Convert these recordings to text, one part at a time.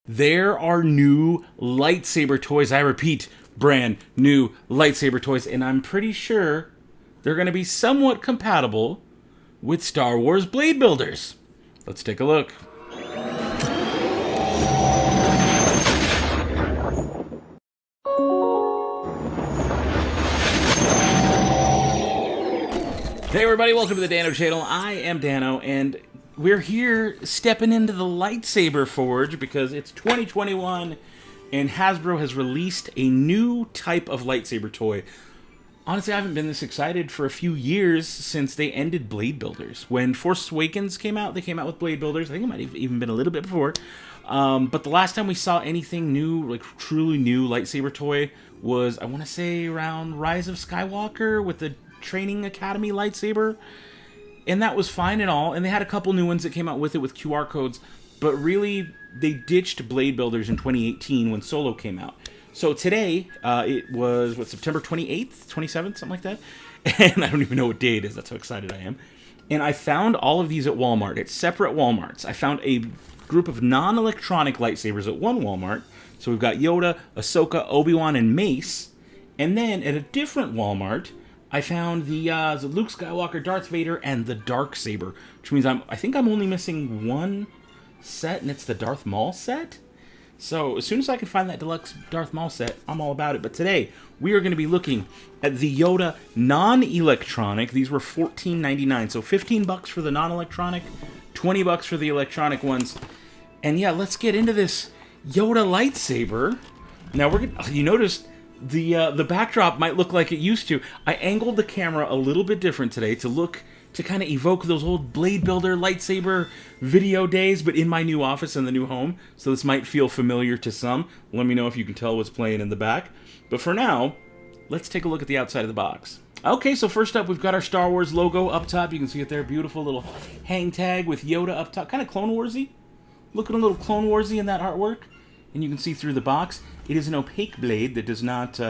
There are new lightsaber toys. I repeat, brand new lightsaber toys. And I'm pretty sure they're going to be somewhat compatible with Star Wars blade builders. Let's take a look. Hey everybody, welcome to the Dano channel. I am Dano, and we're here stepping into the Lightsaber Forge because it's 2021 and Hasbro has released a new type of lightsaber toy. Honestly, I haven't been this excited for a few years since they ended blade builders. When Force Awakens came out, they came out with blade builders. I think it might have even been a little bit before. But the last time we saw anything new, like truly new lightsaber toy, was, I want to say, around Rise of Skywalker with the Training Academy lightsaber. And that was fine and all. And they had a couple new ones that came out with it with QR codes. But really, they ditched blade builders in 2018 when Solo came out. So today, it was, September 28th, 27th, something like that? And I don't even know what day it is. That's how excited I am. And I found all of these at Walmart. It's separate Walmarts. I found a group of non-electronic lightsabers at one Walmart. So we've got Yoda, Ahsoka, Obi-Wan, and Mace. And then at a different Walmart, I found the Luke Skywalker, Darth Vader, and the Darksaber. Which means I think I'm only missing one set, and it's the Darth Maul set. So as soon as I can find that deluxe Darth Maul set, I'm all about it. But today, we are going to be looking at the Yoda non-electronic. These were $14.99, so $15 for the non-electronic, $20 for the electronic ones. And yeah, let's get into this Yoda lightsaber. Now you noticed the backdrop might look like it used to. I angled the camera a little bit different today to kind of evoke those old blade builder lightsaber video days, but in my new office in the new home. So this might feel familiar to some. Let me know if you can tell what's playing in the back. But for now, let's take a look at the outside of the box. Okay, so first up, we've got our Star Wars logo up top. You can see it there. Beautiful little hang tag with Yoda up top. Kind of Clone Wars-y. Looking a little Clone Wars-y in that artwork. And you can see through the box. It is an opaque blade that does not...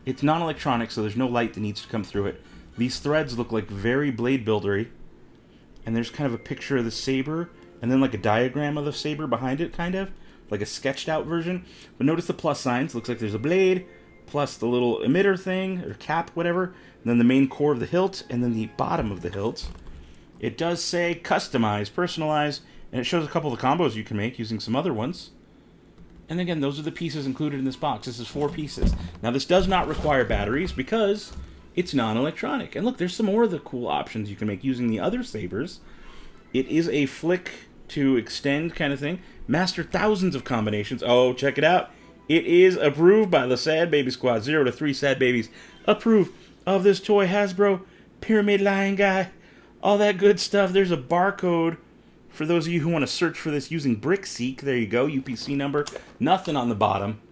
it's non-electronic, so there's no light that needs to come through it. These threads look like very blade buildery. And there's kind of a picture of the saber, and then like a diagram of the saber behind it, kind of. Like a sketched out version. But notice the plus signs. Looks like there's a blade, plus the little emitter thing, or cap, whatever. And then the main core of the hilt, and then the bottom of the hilt. It does say customize, personalize, and it shows a couple of the combos you can make using some other ones. And again, those are the pieces included in this box. This is 4 pieces. Now, this does not require batteries because it's non-electronic. And look, there's some more of the cool options you can make using the other sabers. It is a flick to extend kind of thing. Master thousands of combinations. Oh, check it out. It is approved by the Sad Baby Squad. 0 to 3 Sad Babies approve of this toy. Hasbro, Pyramid Lion Guy, all that good stuff. There's a barcode for those of you who want to search for this using BrickSeek. There you go, UPC number. Nothing on the bottom.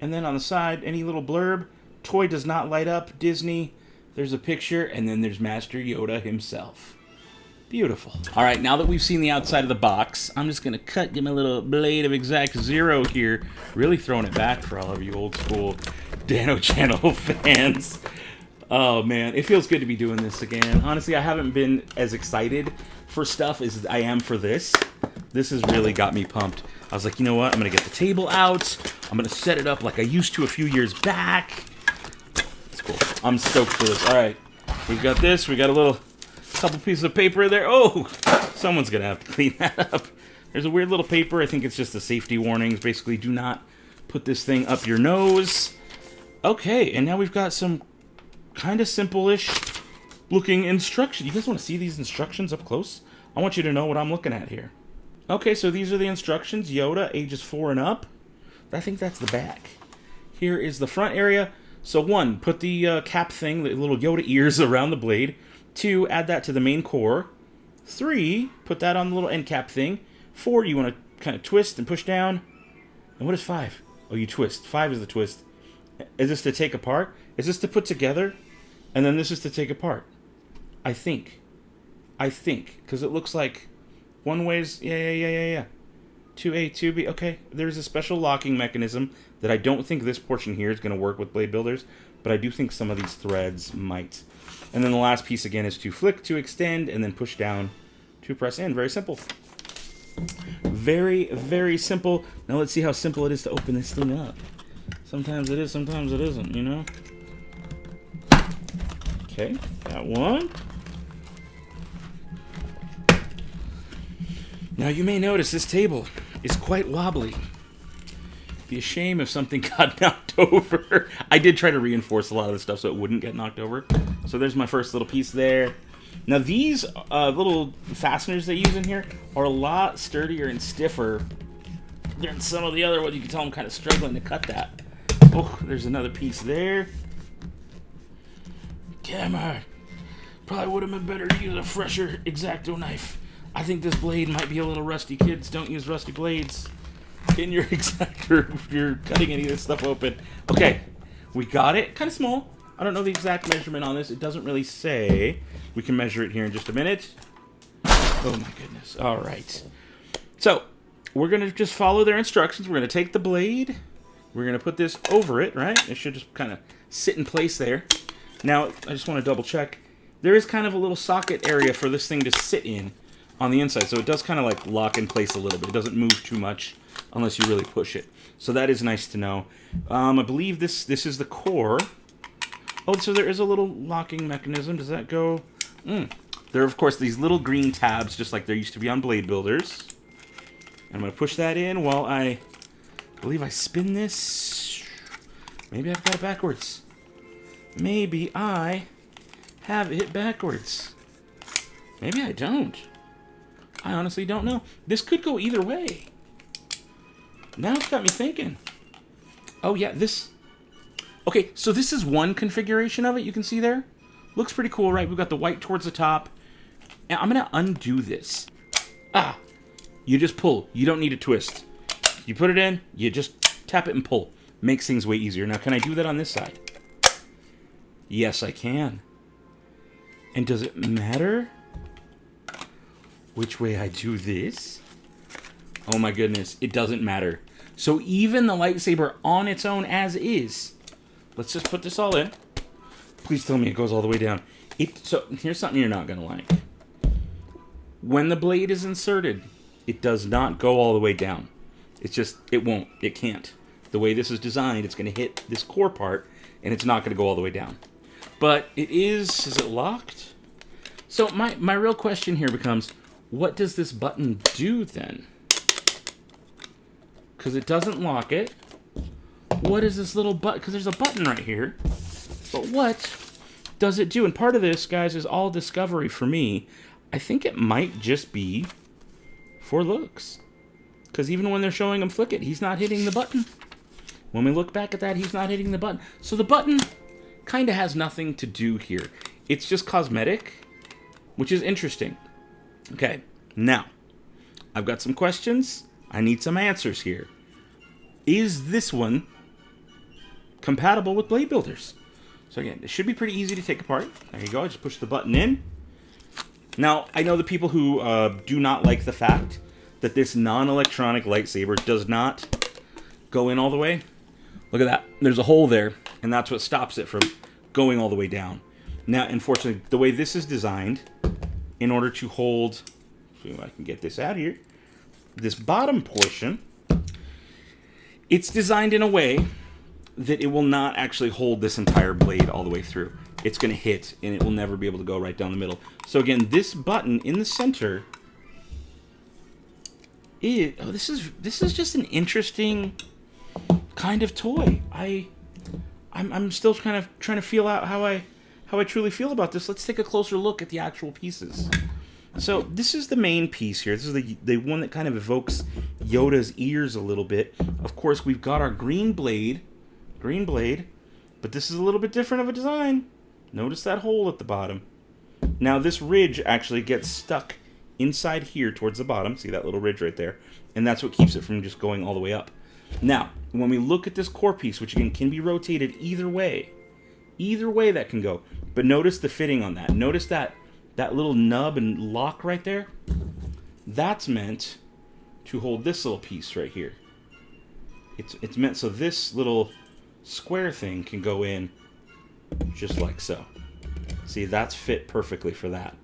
And then on the side, any little blurb. Toy does not light up. Disney. There's a picture. And then there's Master Yoda himself. Beautiful. All right, now that we've seen the outside of the box, I'm just going to give my little blade of exact zero here. Really throwing it back for all of you old school Dano channel fans. Oh, man. It feels good to be doing this again. Honestly, I haven't been as excited for stuff as I am for this. This has really got me pumped. I was like, you know what? I'm going to get the table out. I'm going to set it up like I used to a few years back. It's cool. I'm stoked for this. All right. We've got this. We got a couple pieces of paper there. Oh, someone's going to have to clean that up. There's a weird little paper. I think it's just the safety warnings. Basically, do not put this thing up your nose. Okay, and now we've got some kind of simple-ish looking instructions. You guys want to see these instructions up close? I want you to know what I'm looking at here. Okay, so these are the instructions. Yoda, ages 4 and up. I think that's the back. Here is the front area. So 1, put the cap thing, the little Yoda ears around the blade. 2, add that to the main core. 3, put that on the little end cap thing. 4, you want to kind of twist and push down. And what is 5? Oh, you twist. 5 is the twist. Is this to take apart? Is this to put together? And then this is to take apart. I think. Because it looks like one way's... Yeah. 2A, 2B. Okay, there's a special locking mechanism that I don't think this portion here is going to work with blade builders, but I do think some of these threads might. And then the last piece, again, is to flick to extend and then push down to press in. Very simple. Very, very simple. Now let's see how simple it is to open this thing up. Sometimes it is, sometimes it isn't, you know? Okay, got one. Now you may notice this table is quite wobbly. It'd be a shame if something got knocked over. I did try to reinforce a lot of the stuff so it wouldn't get knocked over. So there's my first little piece there. Now these little fasteners they use in here are a lot sturdier and stiffer than some of the other ones. You can tell I'm kind of struggling to cut that. Oh, there's another piece there. Damn, probably would have been better to use a fresher X-Acto knife. I think this blade might be a little rusty. Kids, don't use rusty blades in your X-Acto if you're cutting any of this stuff open. Okay, we got it. Kind of small. I don't know the exact measurement on this. It doesn't really say. We can measure it here in just a minute. Oh my goodness. All right. So, we're going to just follow their instructions. We're going to take the blade. We're going to put this over it, right? It should just kind of sit in place there. Now, I just want to double check. There is kind of a little socket area for this thing to sit in on the inside. So it does kind of like lock in place a little bit. It doesn't move too much unless you really push it. So that is nice to know. I believe this is the core. Oh, so there is a little locking mechanism. Does that go? There are, of course, these little green tabs, just like there used to be on blade builders. I'm going to push that in while I believe I spin this. Maybe I've got it backwards. Maybe I have it backwards. Maybe I don't. I honestly don't know. This could go either way. Now it's got me thinking. Oh, yeah, this... Okay, so this is one configuration of it, you can see there. Looks pretty cool, right? We've got the white towards the top. And I'm going to undo this. Ah, you just pull. You don't need to twist. You put it in, you just tap it and pull. Makes things way easier. Now, can I do that on this side? Yes, I can. And does it matter which way I do this? Oh my goodness, it doesn't matter. So even the lightsaber on its own as is. Let's just put this all in. Please tell me it goes all the way down. So here's something you're not going to like. When the blade is inserted, it does not go all the way down. It's just, it won't. It can't. The way this is designed, it's going to hit this core part, and it's not going to go all the way down. But it is it locked? So my real question here becomes, what does this button do then? Because it doesn't lock it. What is this little button? Because there's a button right here. But what does it do? And part of this, guys, is all discovery for me. I think it might just be for looks. Because even when they're showing him flick it, he's not hitting the button. When we look back at that, he's not hitting the button. So the button kind of has nothing to do here. It's just cosmetic, which is interesting. Okay, now, I've got some questions. I need some answers here. Is this one compatible with blade builders? So again, it should be pretty easy to take apart. There you go, I just push the button in. Now, I know the people who do not like the fact that this non-electronic lightsaber does not go in all the way. Look at that. There's a hole there, and that's what stops it from going all the way down. Now, unfortunately, the way this is designed, in order to hold, if I can get this out here, this bottom portion, it's designed in a way that it will not actually hold this entire blade all the way through. It's going to hit, and it will never be able to go right down the middle. So again, this button in the center is... Oh, this is just an interesting kind of toy. I'm still kind of trying to feel out how I truly feel about this. Let's take a closer look at the actual pieces. So this is the main piece here. This is the one that kind of evokes Yoda's ears a little bit. Of course, we've got our green blade, but this is a little bit different of a design. Notice that hole at the bottom. Now this ridge actually gets stuck inside here towards the bottom. See that little ridge right there? And that's what keeps it from just going all the way up. Now, when we look at this core piece, which again can be rotated either way that can go. But notice the fitting on that. Notice that little nub and lock right there. That's meant to hold this little piece right here. It's meant so this little square thing can go in just like so. See, that's fit perfectly for that.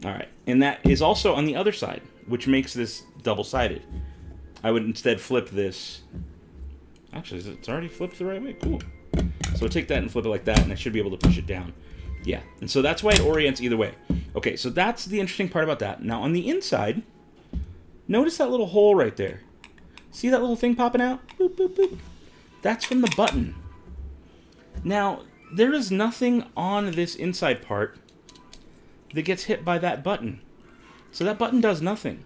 All right, and that is also on the other side. which makes this double-sided. I would instead flip this. Actually, it's already flipped the right way. Cool. So take that and flip it like that, and I should be able to push it down. Yeah, and so that's why it orients either way. Okay, so that's the interesting part about that. Now, on the inside, notice that little hole right there. See that little thing popping out? Boop, boop, boop. That's from the button. Now, there is nothing on this inside part that gets hit by that button. So that button does nothing.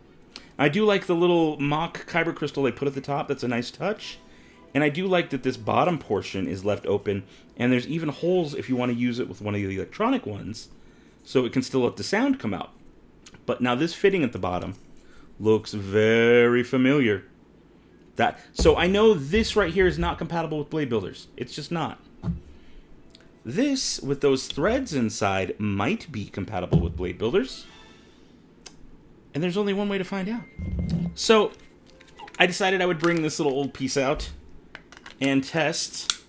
I do like the little mock kyber crystal they put at the top. That's a nice touch. And I do like that this bottom portion is left open, and there's even holes if you want to use it with one of the electronic ones, so it can still let the sound come out. But now this fitting at the bottom looks very familiar. So I know this right here is not compatible with blade builders. It's just not. This, with those threads inside, might be compatible with blade builders. And there's only one way to find out. So I decided I would bring this little old piece out and test.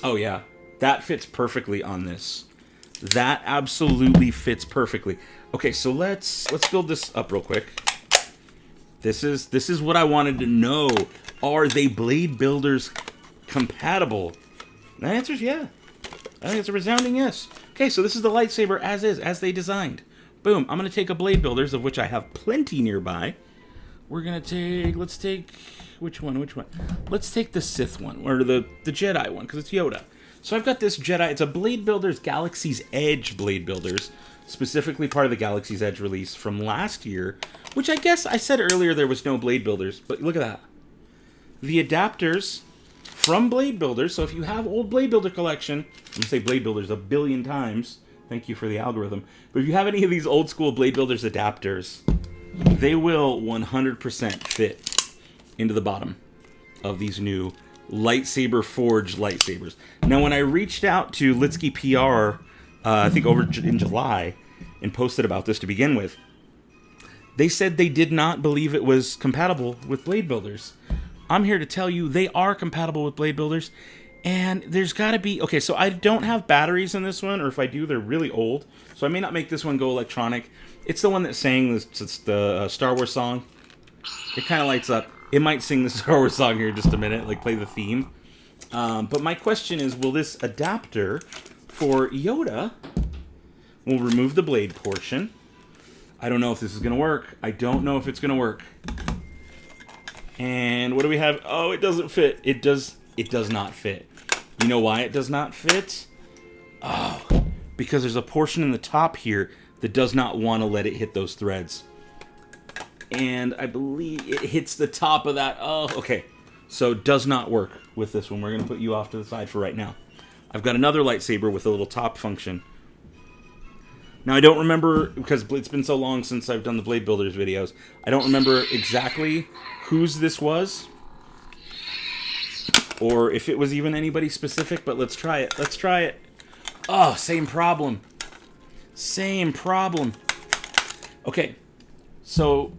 Oh yeah, that fits perfectly on this. That absolutely fits perfectly. Okay, so let's build this up real quick. This is what I wanted to know. Are they blade builders compatible? And the answer is yeah. I think it's a resounding yes. Okay, so this is the lightsaber as is, as they designed. Boom, I'm gonna take a blade builders, of which I have plenty nearby. We're gonna take, let's take, which one? Let's take the Sith one, or the Jedi one, because it's Yoda. So I've got this Jedi, it's a Blade Builders Galaxy's Edge Blade Builders, specifically part of the Galaxy's Edge release from last year, which I guess I said earlier there was no Blade Builders, but look at that. The adapters from Blade Builders, so if you have old Blade Builder collection, I'm going to say Blade Builders a billion times, thank you for the algorithm, but if you have any of these old school Blade Builders adapters, they will 100% fit into the bottom of these new Lightsaber Forge lightsabers. Now, when I reached out to Linktr.ee PR, I think over in July, and posted about this to begin with, they said they did not believe it was compatible with Blade Builders. I'm here to tell you they are compatible with Blade Builders, and there's got to be... Okay, so I don't have batteries in this one, or if I do, they're really old, so I may not make this one go electronic. It's the one that sang the Star Wars song. It kind of lights up. It might sing the Star Wars song here in just a minute, like play the theme. But my question is, will this adapter for Yoda... We'll remove the blade portion. I don't know if this is going to work. I don't know if it's going to work. And what do we have? Oh, it doesn't fit. It does not fit. You know why it does not fit? Oh, because there's a portion in the top here that does not want to let it hit those threads. And I believe it hits the top of that. Oh, okay. So it does not work with this one. We're going to put you off to the side for right now. I've got another lightsaber with a little top function. Now, I don't remember, because it's been so long since I've done the Blade Builders videos, I don't remember exactly whose this was, or if it was even anybody specific, but let's try it. Let's try it. Oh, same problem. Same problem. Okay, so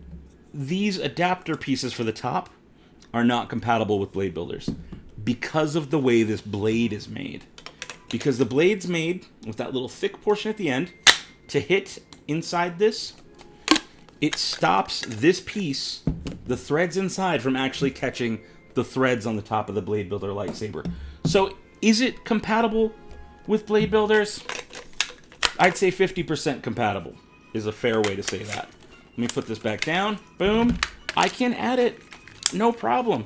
these adapter pieces for the top are not compatible with Blade Builders because of the way this blade is made. Because the blade's made with that little thick portion at the end. To hit inside this, it stops this piece, the threads inside, from actually catching the threads on the top of the Blade Builder lightsaber. So, is it compatible with Blade Builders? I'd say 50% compatible is a fair way to say that. Let me put this back down. Boom. I can add it, no problem,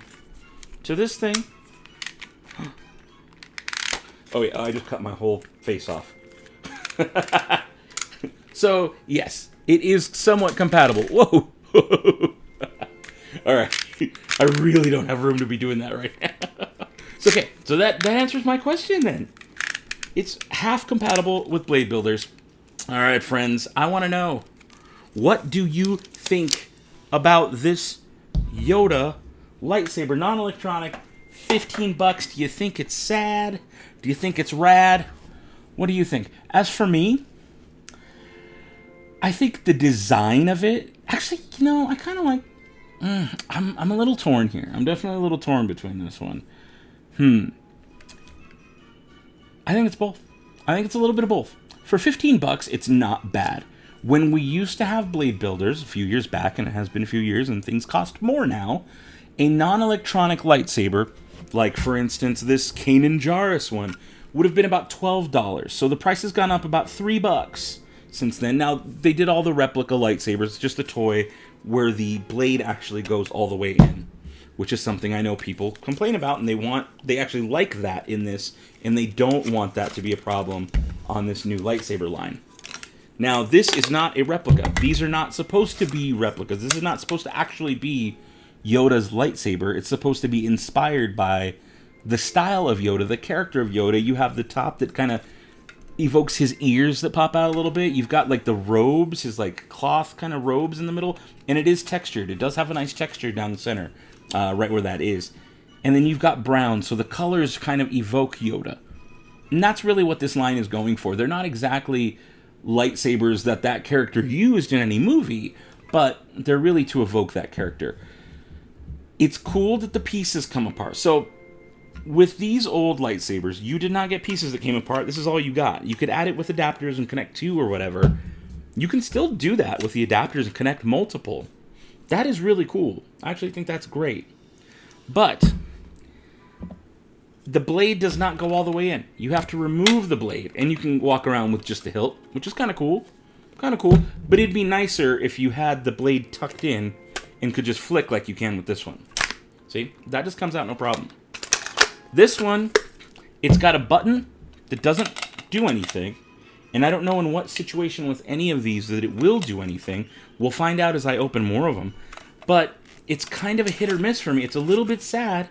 to this thing. Oh yeah, I just cut my whole face off. So, yes, it is somewhat compatible. Whoa! Alright, I really don't have room to be doing that right now. So, okay, so that answers my question then. It's half compatible with Blade Builders. Alright, friends, I want to know, what do you think about this Yoda lightsaber, non-electronic, 15 bucks? Do you think it's sad? Do you think it's rad? What do you think? As for me, I think the design of it, actually, you know, I kind of like, I'm a little torn here. I'm definitely a little torn between this one. I think it's both. I think it's a little bit of both. For 15 bucks, it's not bad. When we used to have blade builders a few years back, and it has been a few years, and things cost more now, a non-electronic lightsaber, like for instance this Kanan Jarrus one, would have been about $12. So the price has gone up about $3 since then. Now, they did all the replica lightsabers. It's just a toy where the blade actually goes all the way in, which is something I know people complain about, and they actually like that in this, and they don't want that to be a problem on this new lightsaber line. Now, this is not a replica. These are not supposed to be replicas. This is not supposed to actually be Yoda's lightsaber. It's supposed to be inspired by the style of Yoda, the character of Yoda. You have the top that kind of evokes his ears that pop out a little bit. You've got like the robes, his like cloth kind of robes in the middle, and it is textured. It does have a nice texture down the center, right where that is. And then you've got brown, so the colors kind of evoke Yoda. And that's really what this line is going for. They're not exactly lightsabers that character used in any movie, but they're really to evoke that character. It's cool that the pieces come apart. So with these old lightsabers, you did not get pieces that came apart. This is all you got. You could add it with adapters and connect two or whatever. You can still do that with the adapters and connect multiple. That is really cool. I actually think that's great. But the blade does not go all the way in. You have to remove the blade, and you can walk around with just the hilt, which is kind of cool. Kind of cool. But it'd be nicer if you had the blade tucked in and could just flick like you can with this one. See? That just comes out no problem. This one, it's got a button that doesn't do anything, and I don't know in what situation with any of these that it will do anything. We'll find out as I open more of them. But it's kind of a hit or miss for me. It's a little bit sad,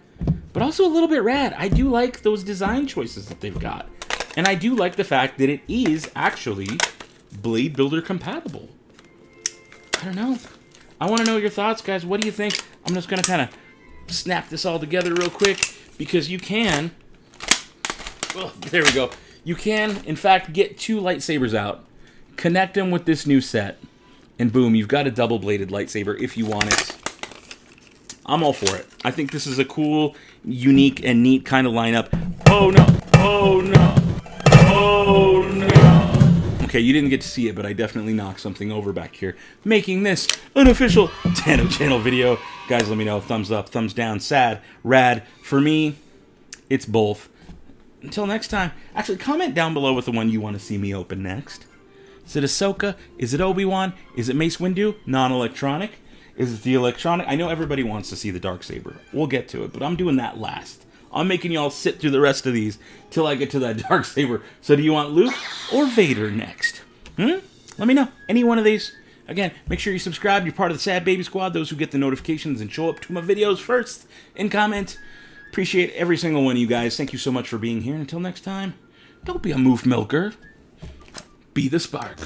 but also a little bit rad. I do like those design choices that they've got. And I do like the fact that it is actually Blade Builder compatible. I don't know. I want to know your thoughts, guys. What do you think? I'm just going to kind of snap this all together real quick. Because you can, oh, there we go. You can, in fact, get two lightsabers out, connect them with this new set, and boom, you've got a double-bladed lightsaber if you want it. I'm all for it. I think this is a cool, unique, and neat kind of lineup. Oh, no. Oh, no. Oh, no. Okay, you didn't get to see it, but I definitely knocked something over back here, making this an official Dano Channel video. Guys, let me know. Thumbs up, thumbs down, sad, rad. For me, it's both. Until next time. Actually, comment down below with the one you want to see me open next. Is it Ahsoka? Is it Obi-Wan? Is it Mace Windu? Non-electronic? Is it the electronic? I know everybody wants to see the Darksaber. We'll get to it, but I'm doing that last. I'm making y'all sit through the rest of these till I get to that Darksaber. So do you want Luke or Vader next? Let me know. Any one of these. Again, make sure you subscribe. You're part of the Sad Baby Squad, those who get the notifications and show up to my videos first and comment. Appreciate every single one of you guys. Thank you so much for being here. And until next time, don't be a moof milker. Be the spark.